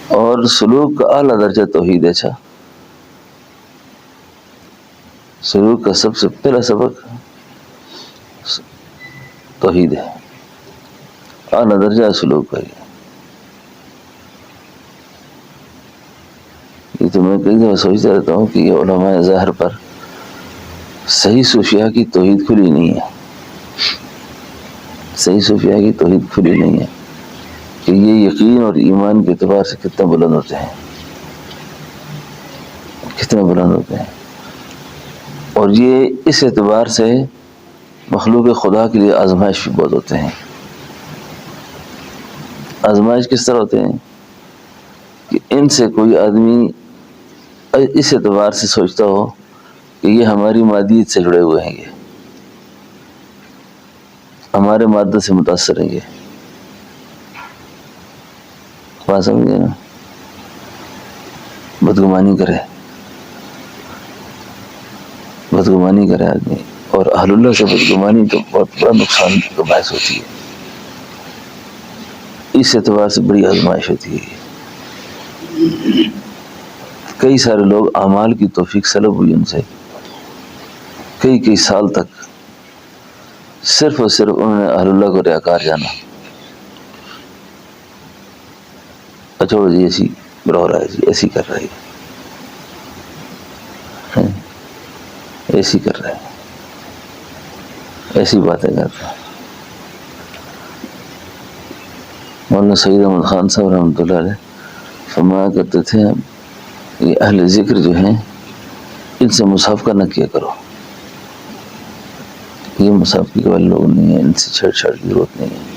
اور سلوک کا اعلیٰ درجہ توحید ہے. اچھا سلوک کا سب سے پہلا سبق توحید ہے، اعلیٰ درجہ سلوک کا. یہ تو میں کئی دفعہ سوچتا رہتا ہوں کہ یہ علماء ظاہر پر صحیح صوفیاء کی توحید کھلی نہیں ہے. صحیح صوفیاء کی توحید کھلی نہیں ہے کہ یہ یقین اور ایمان کے اعتبار سے کتنا بلند ہوتے ہیں، کتنے بلند ہوتے ہیں. اور یہ اس اعتبار سے مخلوق خدا کے لیے آزمائش بھی بہت ہوتے ہیں. آزمائش کس طرح ہوتے ہیں کہ ان سے کوئی آدمی اس اعتبار سے سوچتا ہو کہ یہ ہماری مادیت سے جڑے ہوئے ہیں، یہ ہمارے مادہ سے متاثر ہیں، یہ بات سمجھے نا. بدگمانی کرے آدمی، اور اہل اللہ سے بدگمانی تو بہت بڑا نقصان کا باعث ہوتی ہے. اس اعتبار سے بڑی آزمائش ہوتی ہے. کئی سارے لوگ اعمال کی توفیق سلب ہوئی ان سے، کئی سال تک صرف اور صرف انہوں نے اہل اللہ کو ریاکار جانا. چھوڑو جی ایسی رو رہا ہے جی، ایسی کر رہا ہے، ایسی کر رہا ہے، ایسی باتیں کرتا ہے. مولانا سید احمد خان صاحب رحمۃ اللہ علیہ فرمایا کرتے تھے یہ اہل ذکر جو ہیں ان سے مصافحہ نہ کیا کرو، یہ مصافحے والے لوگ نہیں ہیں، ان سے چھیڑ چھاڑ کی ضرورت نہیں ہے.